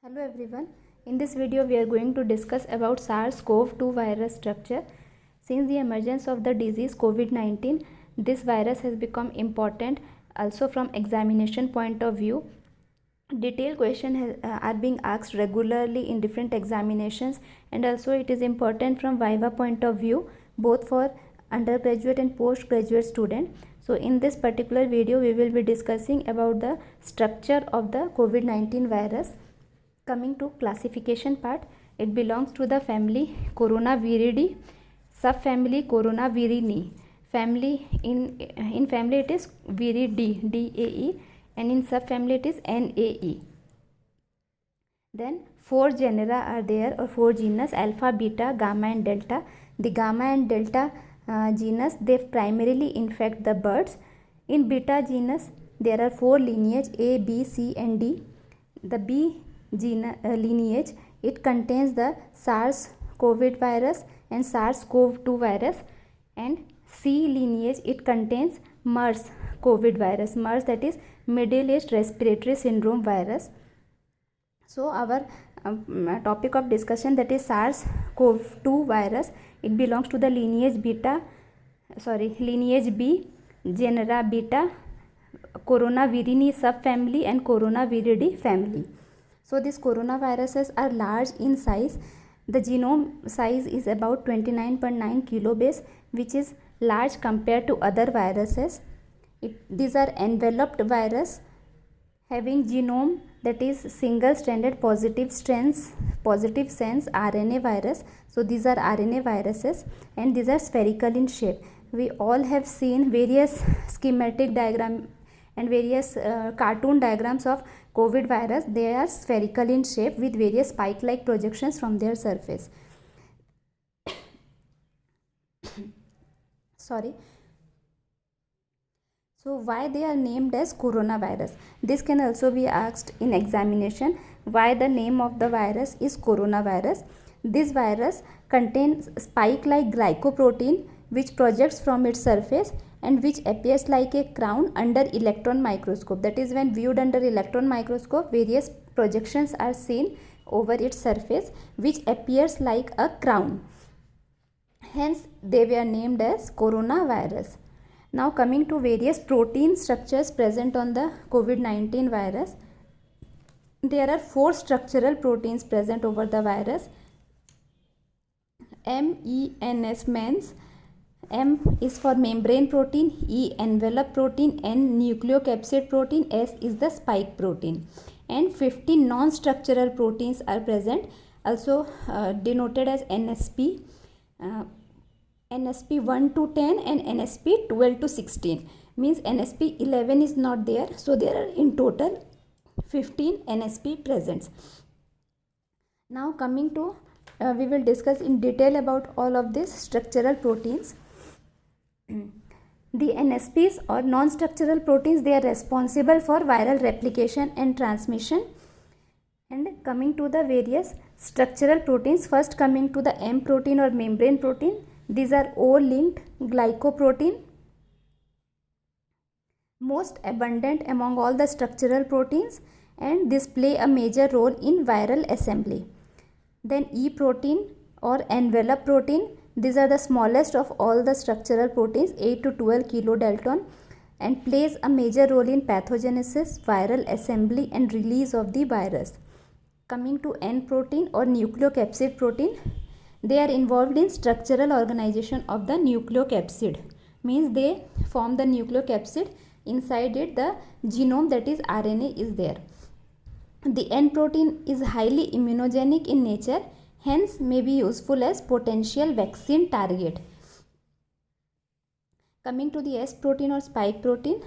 Hello everyone. In this video we are going to discuss about SARS-CoV-2 virus structure. Since the emergence of the disease COVID-19, this virus has become important also from examination point of view. Detailed questions are being asked regularly in different examinations, and also it is important from Viva point of view both for undergraduate and postgraduate student. So in this particular video we will be discussing about the structure of the COVID-19 virus. Coming to classification part, it belongs to the family Coronaviridae, subfamily Coronavirini. Family in family it is Viridae, DAE, and in subfamily it is NAE. Then four genera are there, or four genus: alpha, beta, gamma and delta. The gamma and delta genus, they primarily infect the birds. In beta genus there are four lineage: A, B, C and D. The B lineage, it contains the SARS-CoV virus and SARS-CoV-2 virus, and C lineage, it contains MERS COVID virus, MERS, that is Middle East Respiratory Syndrome virus. So our topic of discussion, that is SARS-CoV-2 virus, it belongs to the lineage B, genera beta, Coronavirini subfamily and Coronaviridae family. So these coronaviruses are large in size. The genome size is about 29.9 kilobase, which is large compared to other viruses. These are enveloped virus having genome that is single stranded positive sense RNA virus. So these are RNA viruses, and these are spherical in shape. We all have seen various schematic diagram and various cartoon diagrams of COVID virus. They are spherical in shape with various spike like projections from their surface. Sorry. So why they are named as coronavirus? This can also be asked in examination. Why the name of the virus is coronavirus? This virus contains spike like glycoprotein which projects from its surface and which appears like a crown under electron microscope. That is, when viewed under electron microscope, various projections are seen over its surface which appears like a crown. Hence they were named as coronavirus. Now coming to various protein structures present on the COVID-19 virus. There are four structural proteins present over the virus. MENS, M is for membrane protein, E envelope protein, N nucleocapsid protein, S is the spike protein, and 15 non-structural proteins are present, also denoted as NSP, NSP 1 to 10 and NSP 12 to 16. Means NSP 11 is not there, so there are in total 15 NSP presents. Now coming to we will discuss in detail about all of these structural proteins. The NSPs, or non-structural proteins, they are responsible for viral replication and transmission. And coming to the various structural proteins, first coming to the M protein or membrane protein, these are O-linked glycoprotein, most abundant among all the structural proteins, and this play a major role in viral assembly. Then E protein or envelope protein, these are the smallest of all the structural proteins, 8 to 12 kilodalton, and plays a major role in pathogenesis, viral assembly and release of the virus. Coming to N protein or nucleocapsid protein, they are involved in structural organization of the nucleocapsid. Means they form the nucleocapsid. Inside it the genome, that is RNA, is there. The N protein is highly immunogenic in nature, hence may be useful as potential vaccine target. Coming to the S protein or spike protein,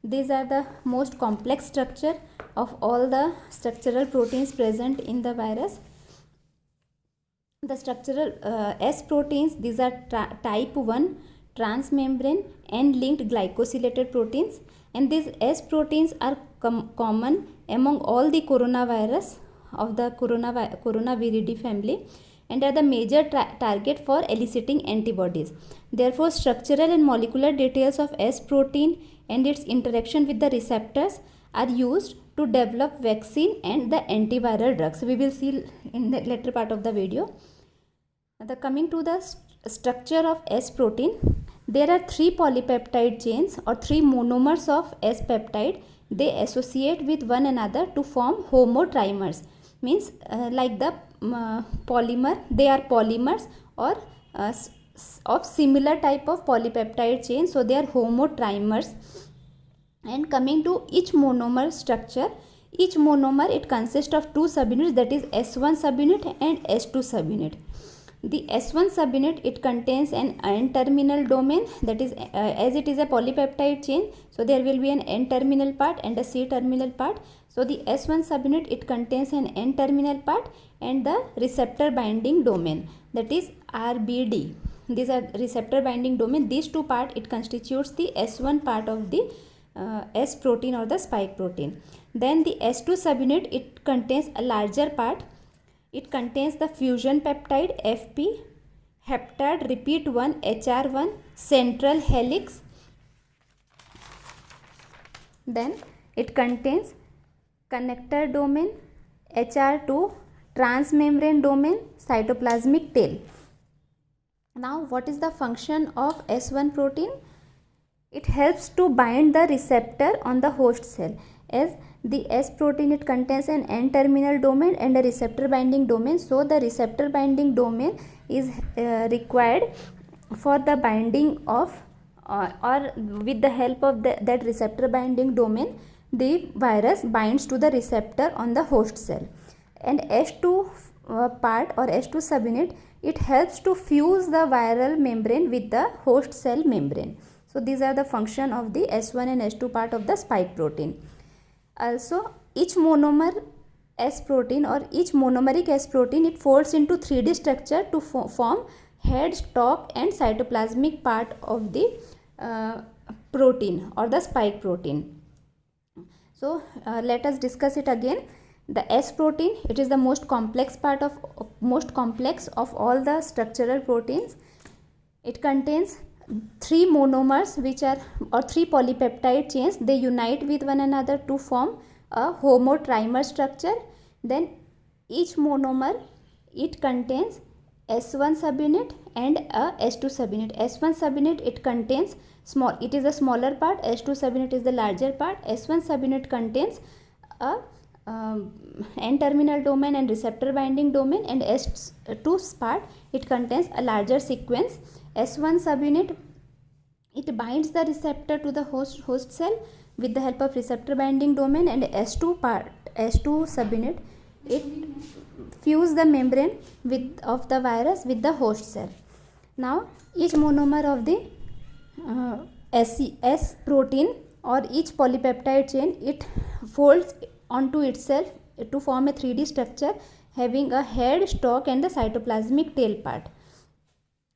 these are the most complex structure of all the structural proteins present in the virus. The structural S proteins, these are type 1 transmembrane N-linked glycosylated proteins, and these S proteins are common among all the coronavirus of the Coronaviridae family and are the major target for eliciting antibodies. Therefore, structural and molecular details of S protein and its interaction with the receptors are used to develop vaccine and the antiviral drugs. We will see in the later part of the video. Coming to the structure of S protein, there are 3 polypeptide chains or 3 monomers of S peptide. They associate with one another to form homotrimers. Means like the polymer, they are polymers or of similar type of polypeptide chain, so they are homotrimers. And coming to each monomer structure, each monomer, it consists of 2 subunits, that is S1 subunit and S2 subunit. The S1 subunit, it contains an N-terminal domain, that is as it is a polypeptide chain, so there will be an N-terminal part and a C-terminal part. So the S1 subunit, it contains an N-terminal part and the receptor binding domain, that is RBD. These are receptor binding domain. These two parts, it constitutes the S1 part of the S protein or the spike protein. Then the S2 subunit, it contains a larger part. It contains the fusion peptide FP, heptad repeat 1 HR1, central helix. Then it contains connector domain, HR2, transmembrane domain, cytoplasmic tail. Now what is the function of S1 protein? It helps to bind the receptor on the host cell. As the S protein, it contains an N-terminal domain and a receptor binding domain. So the receptor binding domain is required for the binding of or with the help of that receptor binding domain, the virus binds to the receptor on the host cell. And S2 part or S2 subunit, it helps to fuse the viral membrane with the host cell membrane. So these are the function of the S1 and S2 part of the spike protein. Also, each monomer S protein or each monomeric S protein, it folds into 3D structure to form head, stalk and cytoplasmic part of the protein or the spike protein. So let us discuss it again. The S protein, it is the most complex of all the structural proteins. It contains 3 monomers which are or 3 polypeptide chains. They unite with one another to form a homotrimer structure. Then each monomer, it contains S1 subunit and a S2 subunit. S1 subunit, it contains it is a smaller part. S2 subunit is the larger part. S1 subunit contains a N-terminal domain and receptor binding domain, and S2 part, it contains a larger sequence. S1 subunit, it binds the receptor to the host cell with the help of receptor binding domain, and S2 subunit, it fuse the membrane of the virus with the host cell. Now each monomer of the S protein or each polypeptide chain, it folds onto itself to form a 3D structure having a head, stalk and the cytoplasmic tail part.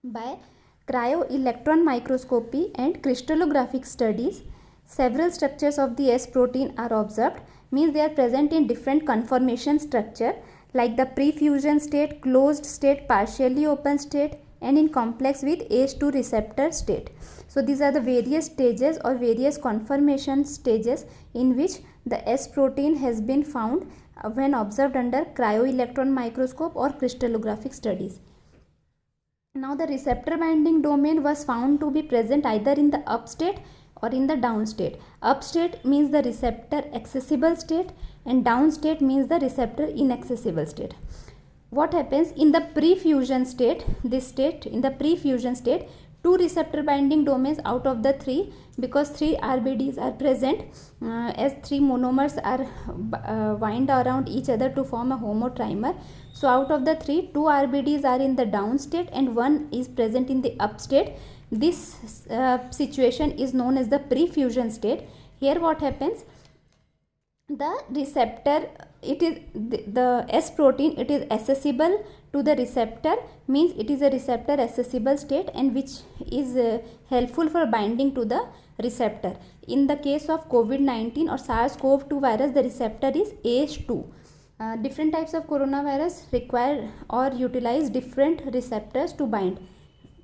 By cryo-electron microscopy and crystallographic studies, several structures of the S protein are observed. Means they are present in different conformation structure like the pre-fusion state, closed state, partially open state and in complex with ACE2 receptor state. So these are the various stages or various conformation stages in which the S protein has been found when observed under cryo-electron microscope or crystallographic studies. Now the receptor binding domain was found to be present either in the up state or in the down state. Up state means the receptor accessible state and down state means the receptor inaccessible state. What happens in the pre-fusion state? In the pre-fusion state, 2 receptor binding domains out of the 3, because 3 RBDs are present, as 3 monomers are wind around each other to form a homotrimer. So out of the 3, 2 RBDs are in the down state and 1 is present in the up state. This situation is known as the pre-fusion state. Here what happens? The receptor, it is the S protein, it is accessible to the receptor, means it is a receptor accessible state and which is helpful for binding to the receptor. In the case of COVID-19 or SARS-CoV-2 virus, the receptor is ACE2. Different types of coronavirus require or utilize different receptors to bind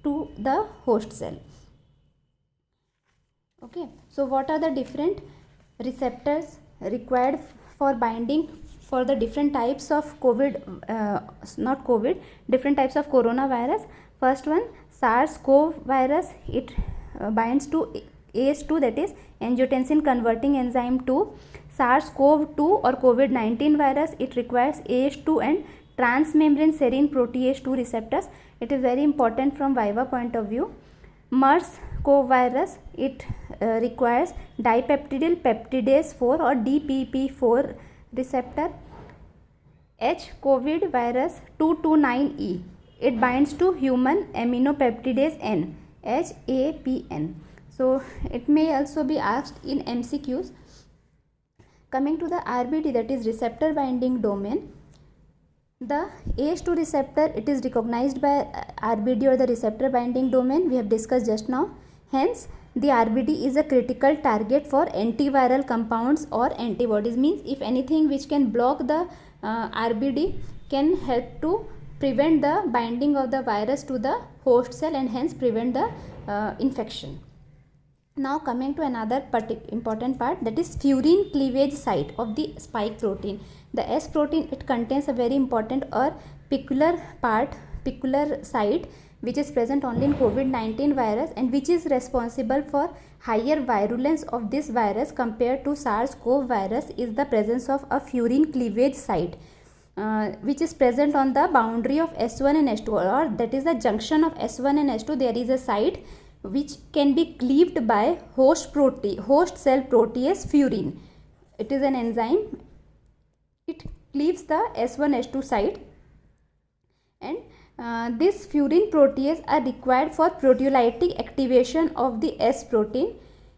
to the host cell. Okay, so what are the different receptors required for binding for the different types of different types of coronavirus. First one, SARS-CoV virus, it binds to ACE2, that is angiotensin converting enzyme 2. SARS-CoV-2 or COVID-19 virus, it requires ACE2 and transmembrane serine protease 2 receptors. It is very important from viva point of view. MERS-CoV virus, it requires dipeptidyl peptidase 4 or DPP4 receptor. H-COVID virus 229E, it binds to human aminopeptidase N, HAPN. So it may also be asked in MCQs. Coming to the RBD, that is receptor binding domain, the ACE2 receptor, it is recognized by RBD or the receptor binding domain, we have discussed just now. Hence the RBD is a critical target for antiviral compounds or antibodies. Means if anything which can block the RBD can help to prevent the binding of the virus to the host cell and hence prevent the infection. Now coming to another important part, that is furin cleavage site of the spike protein. The S protein, it contains a very important or peculiar site which is present only in COVID-19 virus and which is responsible for higher virulence of this virus compared to SARS-CoV virus, is the presence of a furin cleavage site which is present on the boundary of S1 and S2, or that is the junction of S1 and S2. There is a site which can be cleaved by host cell protease furin. It is an enzyme. It cleaves the S1 S2 site, and this furin protease are required for proteolytic activation of the S protein,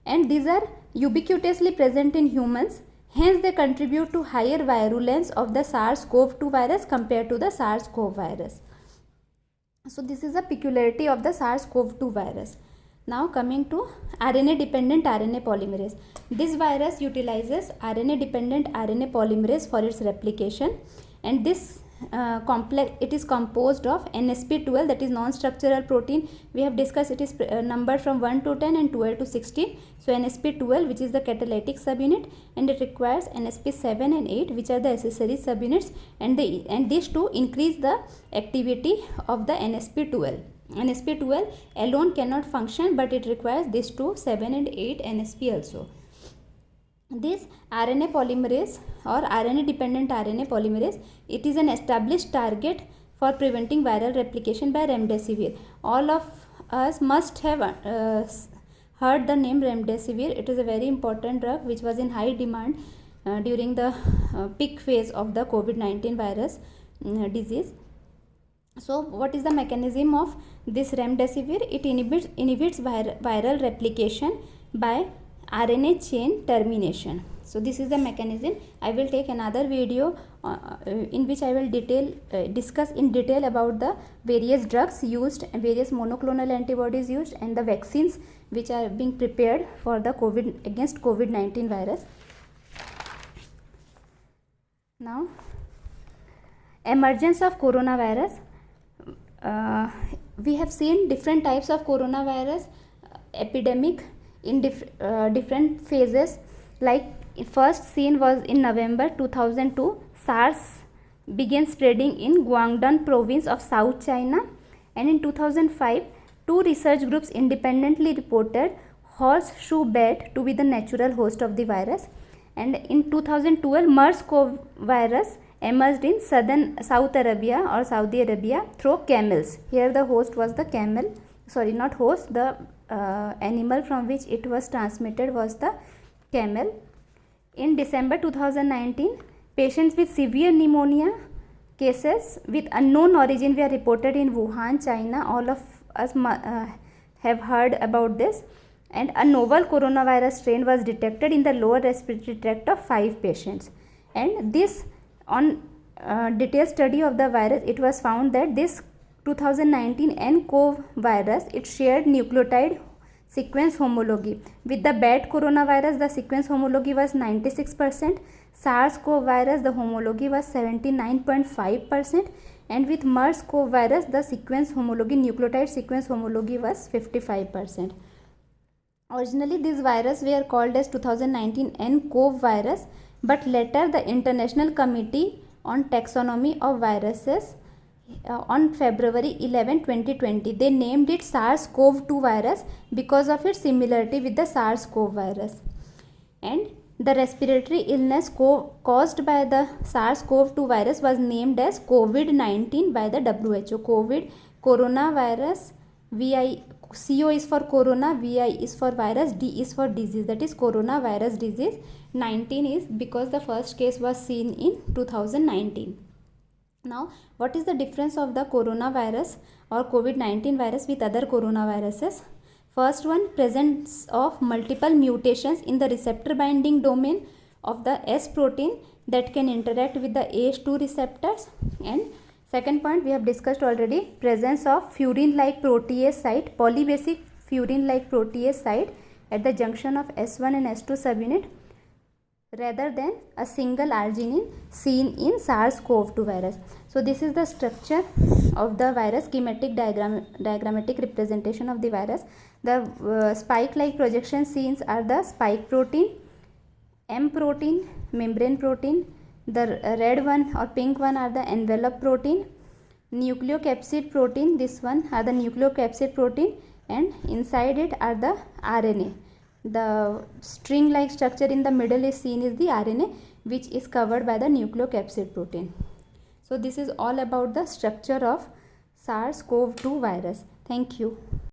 and these are ubiquitously present in humans. Hence they contribute to higher virulence of the SARS-CoV-2 virus compared to the SARS-CoV virus. So this is a peculiarity of the SARS-CoV-2 virus. Now coming to RNA dependent RNA polymerase. This virus utilizes RNA dependent RNA polymerase for its replication, and this complex, it is composed of NSP12, that is non-structural protein. We have discussed it is numbered from 1 to 10 and 12 to 16. So NSP12, which is the catalytic subunit, and it requires NSP7 and 8, which are the accessory subunits, and these two increase the activity of the NSP12. NSP12 alone cannot function, but it requires these two, 7 and 8 NSP also. This RNA polymerase or RNA dependent RNA polymerase, it is an established target for preventing viral replication by remdesivir. All of us must have heard the name remdesivir. It is a very important drug which was in high demand during the peak phase of the COVID-19 virus disease. So what is the mechanism of this remdesivir? It inhibits viral replication by RNA chain termination. So this is the mechanism. I will take another video in which I will discuss in detail about the various drugs used, various monoclonal antibodies used, and the vaccines which are being prepared for the against COVID-19 virus. Now, emergence of coronavirus. We have seen different types of coronavirus epidemic in different phases. Like first seen was in November 2002. SARS began spreading in Guangdong province of South China, and in 2005 two research groups independently reported horseshoe bat to be the natural host of the virus, and in 2012 MERS-CoV virus emerged in South Arabia or Saudi Arabia through camels. Here the host was the camel, sorry, not host, the animal from which it was transmitted was the camel. In December 2019, patients with severe pneumonia cases with unknown origin were reported in Wuhan, China. All of us have heard about this, and a novel coronavirus strain was detected in the lower respiratory tract of 5 patients, and this on detailed study of the virus, it was found that this 2019 nCoV virus, it shared nucleotide sequence homology. With the bat coronavirus, the sequence homology was 96%. SARS-CoV virus, the homology was 79.5%, and with MERS-CoV virus, the sequence homology, nucleotide sequence homology was 55%. Originally, these viruses were called as 2019 nCoV virus, but later the International Committee on Taxonomy of Viruses on February 11, 2020, they named it SARS-CoV-2 virus because of its similarity with the SARS-CoV virus. And the respiratory illness caused by the SARS-CoV-2 virus was named as COVID-19 by the WHO. COVID, coronavirus, CO is for corona, VI is for virus, D is for disease, that is coronavirus disease. 19 is because the first case was seen in 2019. Now, what is the difference of the coronavirus or COVID-19 virus with other coronaviruses? First one, presence of multiple mutations in the receptor binding domain of the S protein that can interact with the ACE2 receptors. And second point, we have discussed already, presence of furin-like protease site, polybasic furin-like protease site at the junction of S1 and S2 subunit rather than a single arginine seen in SARS-CoV-2 virus. So this is the structure of the virus, schematic diagrammatic representation of the virus. The spike-like projection scenes are the spike protein, M protein, membrane protein. The red one or pink one are the envelope protein, nucleocapsid protein, this one are the nucleocapsid protein, and inside it are the RNA. The string-like structure in the middle is seen is the RNA, which is covered by the nucleocapsid protein. So this is all about the structure of SARS-CoV-2 virus. Thank you.